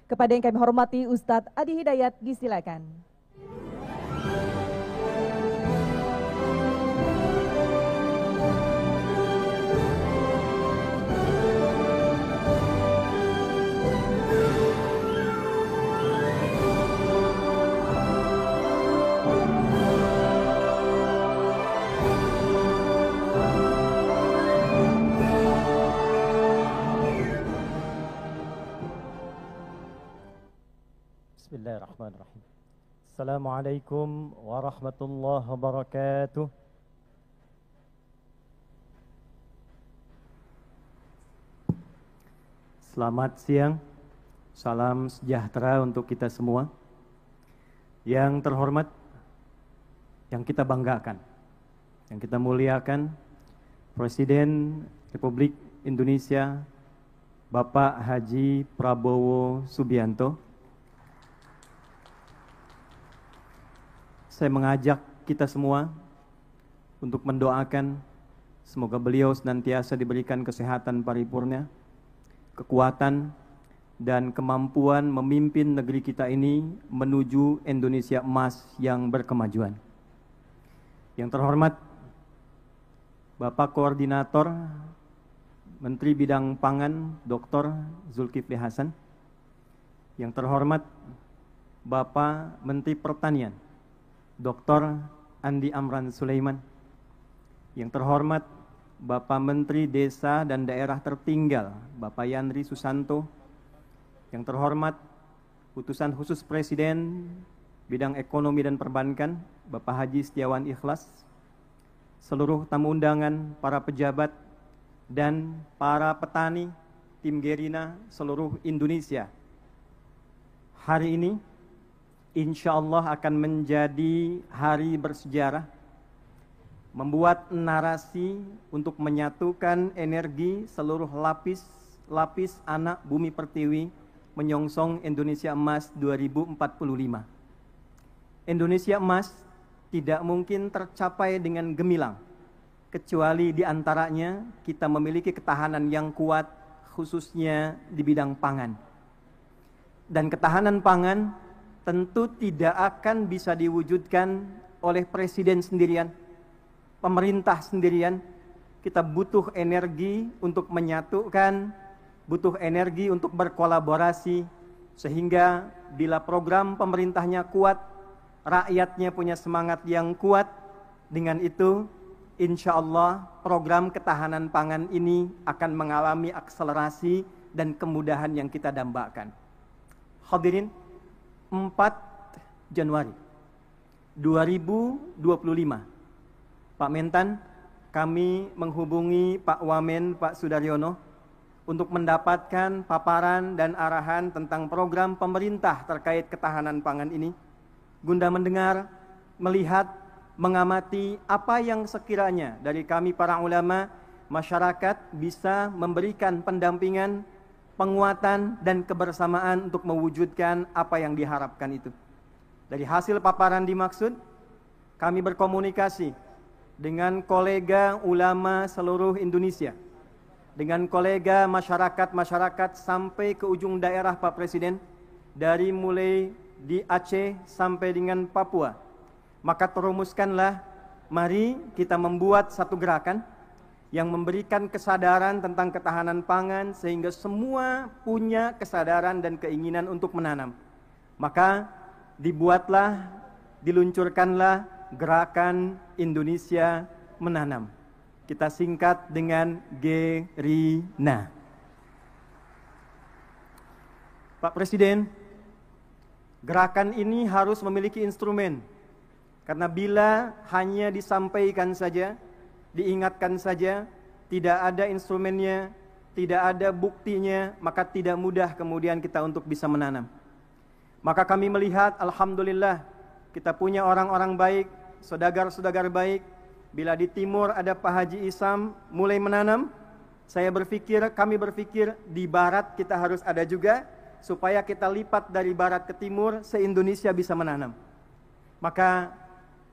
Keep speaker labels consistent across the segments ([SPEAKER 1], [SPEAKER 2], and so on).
[SPEAKER 1] Kepada yang kami hormati Ustadz Adi Hidayat, disilakan.
[SPEAKER 2] Bismillahirrahmanirrahim. Assalamualaikum warahmatullahi wabarakatuh. Selamat siang. Salam sejahtera untuk kita semua. Yang terhormat, yang kita banggakan, yang kita muliakan, Presiden Republik Indonesia Bapak Haji Prabowo Subianto. Saya mengajak kita semua untuk mendoakan semoga beliau senantiasa diberikan kesehatan paripurna, kekuatan, dan kemampuan memimpin negeri kita ini menuju Indonesia emas yang berkemajuan. Yang terhormat Bapak Koordinator Menteri Bidang Pangan Dr. Zulkifli Hasan. Yang terhormat Bapak Menteri Pertanian Dr. Andi Amran Sulaiman. Yang terhormat Bapak Menteri Desa dan Daerah Tertinggal Bapak Yandri Susanto. Yang terhormat Utusan Khusus Presiden Bidang Ekonomi dan Perbankan Bapak Haji Setiawan Ikhlas. Seluruh tamu undangan, para pejabat, dan para petani tim Gerina seluruh Indonesia. Hari ini insya Allah akan menjadi hari bersejarah, membuat narasi untuk menyatukan energi seluruh lapis anak bumi pertiwi menyongsong Indonesia Emas 2045. Indonesia Emas tidak mungkin tercapai dengan gemilang, kecuali diantaranya kita memiliki ketahanan yang kuat, khususnya di bidang pangan. Dan ketahanan pangan tentu tidak akan bisa diwujudkan oleh presiden sendirian, pemerintah sendirian. Kita butuh energi untuk menyatukan, butuh energi untuk berkolaborasi, sehingga bila program pemerintahnya kuat, rakyatnya punya semangat yang kuat, dengan itu insya Allah program ketahanan pangan ini akan mengalami akselerasi dan kemudahan yang kita dambakan. Hadirin, 4 Januari 2025, Pak Mentan, kami menghubungi Pak Wamen, Pak Sudaryono, untuk mendapatkan paparan dan arahan tentang program pemerintah terkait ketahanan pangan ini, guna mendengar, melihat, mengamati apa yang sekiranya dari kami para ulama, masyarakat bisa memberikan pendampingan, penguatan, dan kebersamaan untuk mewujudkan apa yang diharapkan itu. Dari hasil paparan dimaksud, kami berkomunikasi dengan kolega ulama seluruh Indonesia, dengan kolega masyarakat sampai ke ujung daerah Pak Presiden, dari mulai di Aceh sampai dengan Papua. Maka terumuskanlah, mari kita membuat satu gerakan yang memberikan kesadaran tentang ketahanan pangan sehingga semua punya kesadaran dan keinginan untuk menanam. Maka dibuatlah, diluncurkanlah gerakan Indonesia Menanam. Kita singkat dengan Gerina. Pak Presiden, gerakan ini harus memiliki instrumen. Karena bila hanya disampaikan saja, diingatkan saja, tidak ada instrumennya, tidak ada buktinya, maka tidak mudah kemudian kita untuk bisa menanam. Maka kami melihat, alhamdulillah, kita punya orang-orang baik, saudagar-saudagar baik. Bila di timur ada Pak Haji Isam mulai menanam, kami berpikir di barat kita harus ada juga, supaya kita lipat dari barat ke timur, se-Indonesia bisa menanam. Maka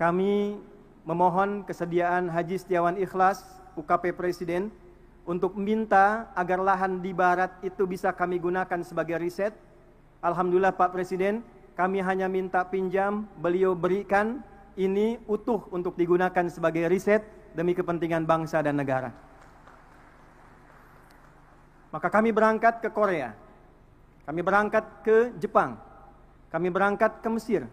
[SPEAKER 2] kami memohon kesediaan Haji Setiawan Ikhlas, UKP Presiden, untuk minta agar lahan di barat itu bisa kami gunakan sebagai riset, Alhamdulillah Pak Presiden, kami hanya minta pinjam, beliau berikan, ini utuh untuk digunakan sebagai riset demi kepentingan bangsa dan negara. Maka kami berangkat ke Korea, kami berangkat ke Jepang, kami berangkat ke Mesir,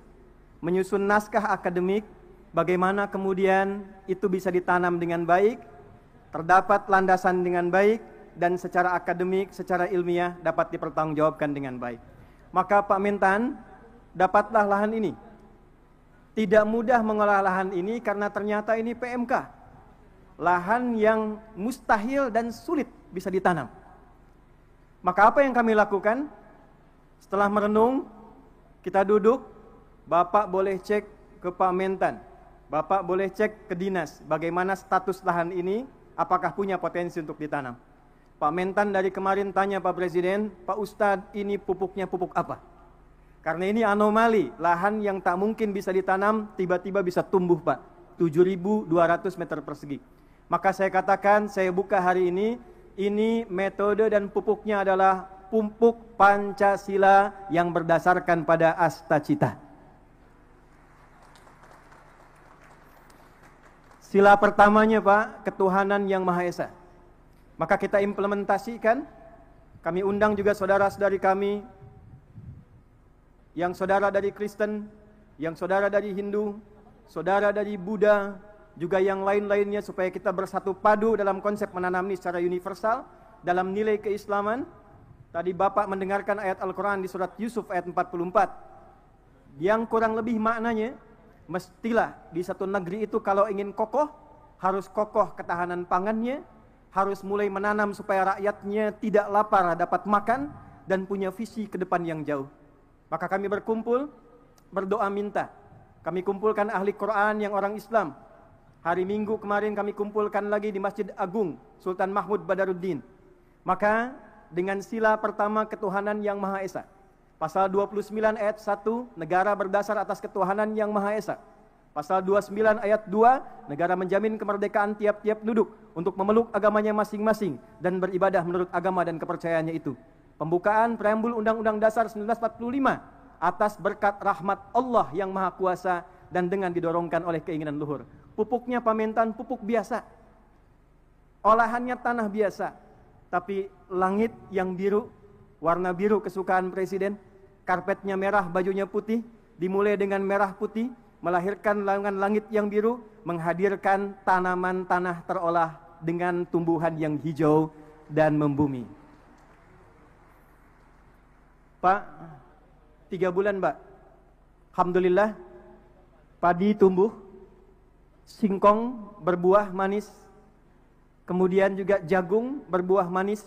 [SPEAKER 2] menyusun naskah akademik, bagaimana kemudian itu bisa ditanam dengan baik, terdapat landasan dengan baik, dan secara akademik, secara ilmiah dapat dipertanggungjawabkan dengan baik. Maka Pak Mentan, dapatlah lahan ini. Tidak mudah mengolah lahan ini karena ternyata ini PMK. Lahan yang mustahil dan sulit bisa ditanam. Maka apa yang kami lakukan? Setelah merenung, kita duduk, Bapak boleh cek ke Pak Mentan, Bapak boleh cek ke dinas, bagaimana status lahan ini, apakah punya potensi untuk ditanam. Pak Mentan dari kemarin tanya Pak Presiden, Pak Ustadz ini pupuknya pupuk apa? Karena ini anomali, lahan yang tak mungkin bisa ditanam, tiba-tiba bisa tumbuh Pak, 7.200 meter persegi. Maka saya katakan, saya buka hari ini metode dan pupuknya adalah pupuk Pancasila yang berdasarkan pada Astacita. Sila pertamanya Pak, ketuhanan yang Maha Esa. Maka kita implementasikan, kami undang juga saudara-saudari kami, yang saudara dari Kristen, yang saudara dari Hindu, saudara dari Buddha, juga yang lain-lainnya supaya kita bersatu padu dalam konsep menanam ini secara universal, dalam nilai keislaman. Tadi Bapak mendengarkan ayat Al-Quran di surat Yusuf ayat 44, yang kurang lebih maknanya, mestilah di satu negeri itu kalau ingin kokoh, harus kokoh ketahanan pangannya, harus mulai menanam supaya rakyatnya tidak lapar dapat makan, dan punya visi ke depan yang jauh. Maka kami berkumpul, berdoa minta. Kami kumpulkan ahli Quran yang orang Islam. Hari Minggu kemarin kami kumpulkan lagi di Masjid Agung Sultan Mahmud Badaruddin. Maka dengan sila pertama ketuhanan yang Maha Esa, pasal 29 ayat 1, negara berdasar atas ketuhanan yang Maha Esa. Pasal 29 ayat 2, negara menjamin kemerdekaan tiap-tiap penduduk untuk memeluk agamanya masing-masing dan beribadah menurut agama dan kepercayaannya itu. Pembukaan preambul Undang-Undang Dasar 1945 atas berkat rahmat Allah yang Maha Kuasa dan dengan didorongkan oleh keinginan luhur. Pupuknya Pak Mentan pupuk biasa, olahannya tanah biasa, tapi langit yang biru, warna biru kesukaan Presiden, karpetnya merah, bajunya putih, dimulai dengan merah putih, melahirkan langit yang biru, menghadirkan tanaman tanah terolah dengan tumbuhan yang hijau dan membumi. Pak, 3 bulan Pak, alhamdulillah padi tumbuh, singkong berbuah manis, kemudian juga jagung berbuah manis,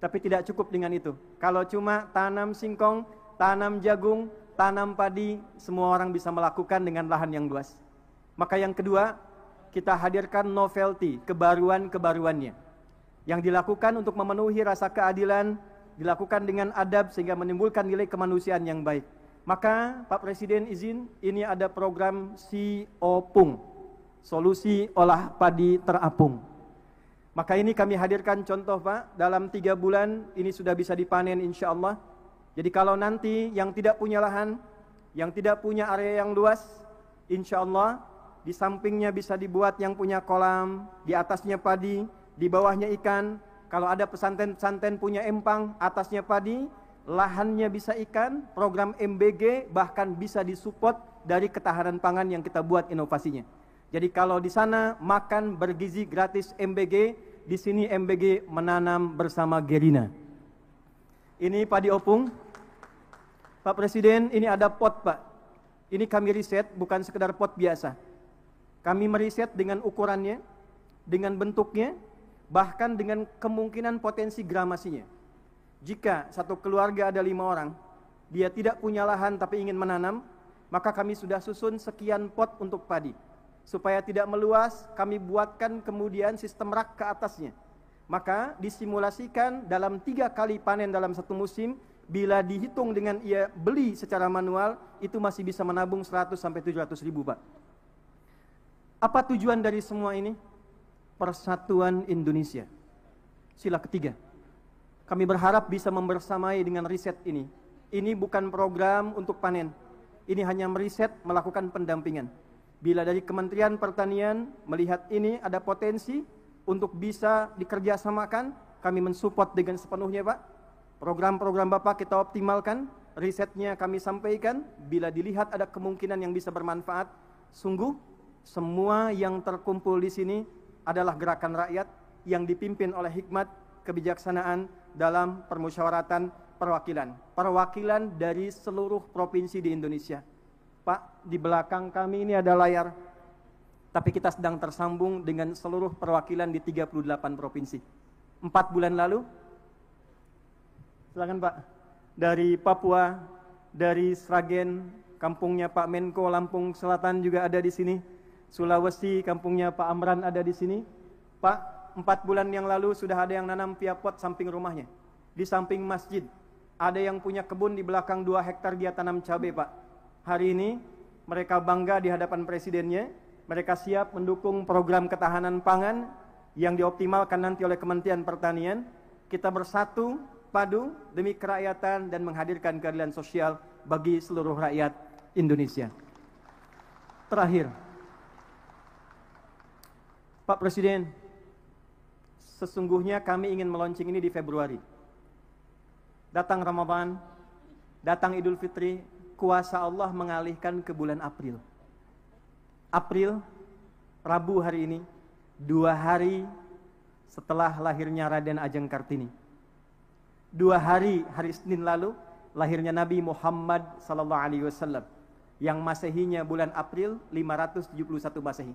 [SPEAKER 2] tapi tidak cukup dengan itu. Kalau cuma tanam singkong, tanam jagung, tanam padi, semua orang bisa melakukan dengan lahan yang luas. Maka yang kedua, kita hadirkan novelty, kebaruan-kebaruannya, yang dilakukan untuk memenuhi rasa keadilan, dilakukan dengan adab sehingga menimbulkan nilai kemanusiaan yang baik. Maka Pak Presiden izin, ini ada program SIOPUNG, solusi olah padi terapung. Maka ini kami hadirkan contoh Pak, dalam 3 bulan ini sudah bisa dipanen insya Allah. Jadi kalau nanti yang tidak punya lahan, yang tidak punya area yang luas, insya Allah di sampingnya bisa dibuat yang punya kolam, di atasnya padi, di bawahnya ikan. Kalau ada pesantren-pesantren punya empang, atasnya padi, lahannya bisa ikan, program MBG bahkan bisa disupport dari ketahanan pangan yang kita buat inovasinya. Jadi kalau di sana makan bergizi gratis MBG, di sini MBG menanam bersama Gerina. Ini padi opung. Pak Presiden, ini ada pot Pak. Ini kami riset, bukan sekedar pot biasa. Kami meriset dengan ukurannya, dengan bentuknya, bahkan dengan kemungkinan potensi gramasinya. Jika satu keluarga ada 5 orang, dia tidak punya lahan tapi ingin menanam, maka kami sudah susun sekian pot untuk padi. Supaya tidak meluas, kami buatkan kemudian sistem rak ke atasnya. Maka disimulasikan dalam 3 kali panen dalam satu musim, bila dihitung dengan ia beli secara manual, itu masih bisa menabung 100 sampai 700 ribu Pak. Apa tujuan dari semua ini? Persatuan Indonesia. Sila ketiga. Kami berharap bisa membersamai dengan riset ini. Ini bukan program untuk panen. Ini hanya meriset, melakukan pendampingan. Bila dari Kementerian Pertanian melihat ini ada potensi untuk bisa dikerjasamakan, kami mensupport dengan sepenuhnya, Pak. Program-program Bapak kita optimalkan, risetnya kami sampaikan. Bila dilihat ada kemungkinan yang bisa bermanfaat, sungguh semua yang terkumpul di sini adalah gerakan rakyat yang dipimpin oleh hikmat, kebijaksanaan dalam permusyawaratan perwakilan dari seluruh provinsi di Indonesia. Pak, di belakang kami ini ada layar, tapi kita sedang tersambung dengan seluruh perwakilan di 38 provinsi. 4 bulan lalu, silakan Pak, dari Papua, dari Sragen, kampungnya Pak Menko, Lampung Selatan juga ada di sini, Sulawesi, kampungnya Pak Amran ada di sini. Pak, 4 bulan yang lalu sudah ada yang nanam via pot samping rumahnya, di samping masjid. Ada yang punya kebun di belakang 2 hektar dia tanam cabai, Pak. Hari ini mereka bangga di hadapan presidennya. Mereka siap mendukung program ketahanan pangan yang dioptimalkan nanti oleh Kementerian Pertanian. Kita bersatu padu demi kerakyatan dan menghadirkan keadilan sosial bagi seluruh rakyat Indonesia. Terakhir, Pak Presiden, sesungguhnya kami ingin meluncing ini di Februari. Datang Ramadan, datang Idul Fitri, kuasa Allah mengalihkan ke bulan April. April, Rabu hari ini, 2 hari setelah lahirnya Raden Ajeng Kartini. 2 hari, hari Senin lalu, lahirnya Nabi Muhammad SAW, yang Masehinya bulan April 571 Masehi.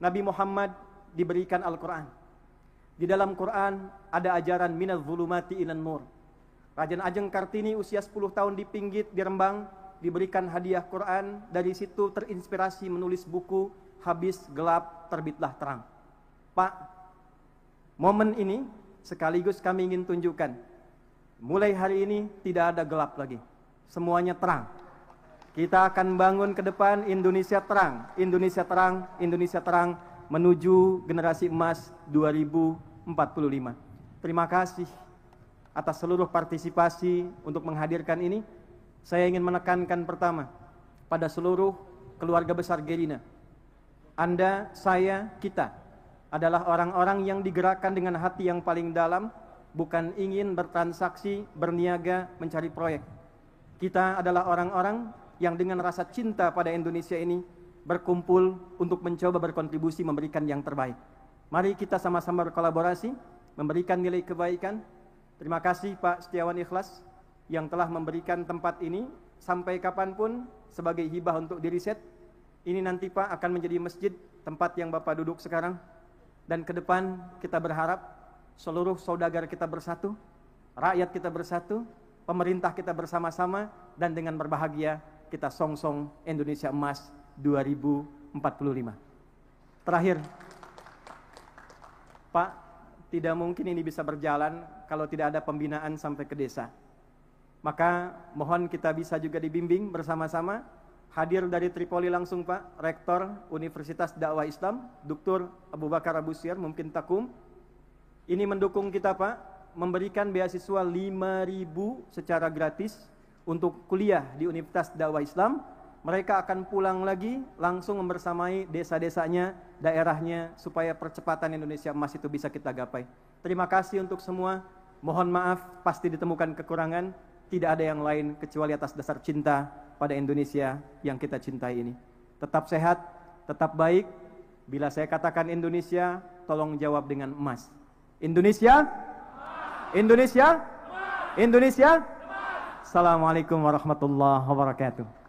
[SPEAKER 2] Nabi Muhammad diberikan Al-Quran. Di dalam Quran ada ajaran minaz zulumati ilan nur. Raden Ajeng Kartini usia 10 tahun di Pinggit, di Rembang, diberikan hadiah Quran. Dari situ terinspirasi menulis buku Habis Gelap Terbitlah Terang. Pak, momen ini sekaligus kami ingin tunjukkan, mulai hari ini tidak ada gelap lagi, semuanya terang. Kita akan bangun ke depan Indonesia terang, Indonesia terang, Indonesia terang, menuju generasi emas 2045. Terima kasih atas seluruh partisipasi untuk menghadirkan ini. Saya ingin menekankan pertama pada seluruh keluarga besar Gerina. Anda, saya, kita adalah orang-orang yang digerakkan dengan hati yang paling dalam, bukan ingin bertransaksi, berniaga, mencari proyek. Kita adalah orang-orang yang dengan rasa cinta pada Indonesia ini berkumpul untuk mencoba berkontribusi memberikan yang terbaik. Mari kita sama-sama berkolaborasi, memberikan nilai kebaikan. Terima kasih Pak Setiawan Ikhlas yang telah memberikan tempat ini sampai kapanpun sebagai hibah untuk diriset. Ini nanti Pak akan menjadi masjid, tempat yang Bapak duduk sekarang. Dan ke depan kita berharap seluruh saudagar kita bersatu, rakyat kita bersatu, pemerintah kita bersama-sama, dan dengan berbahagia kita songsong Indonesia Emas 2045. Terakhir, Pak, tidak mungkin ini bisa berjalan kalau tidak ada pembinaan sampai ke desa. Maka mohon kita bisa juga dibimbing bersama-sama. Hadir dari Tripoli langsung Pak, Rektor Universitas Dakwah Islam, Dr. Abu Bakar Abu Syir, mungkin Takum. Ini mendukung kita Pak, memberikan beasiswa 5.000 secara gratis untuk kuliah di Universitas Dakwah Islam. Mereka akan pulang lagi langsung membersamai desa-desanya, daerahnya, supaya percepatan Indonesia Emas itu bisa kita gapai. Terima kasih untuk semua. Mohon maaf, pasti ditemukan kekurangan. Tidak ada yang lain kecuali atas dasar cinta pada Indonesia yang kita cintai ini. Tetap sehat, tetap baik. Bila saya katakan Indonesia, tolong jawab dengan emas. Indonesia? Indonesia? Indonesia? Assalamualaikum warahmatullahi wabarakatuh.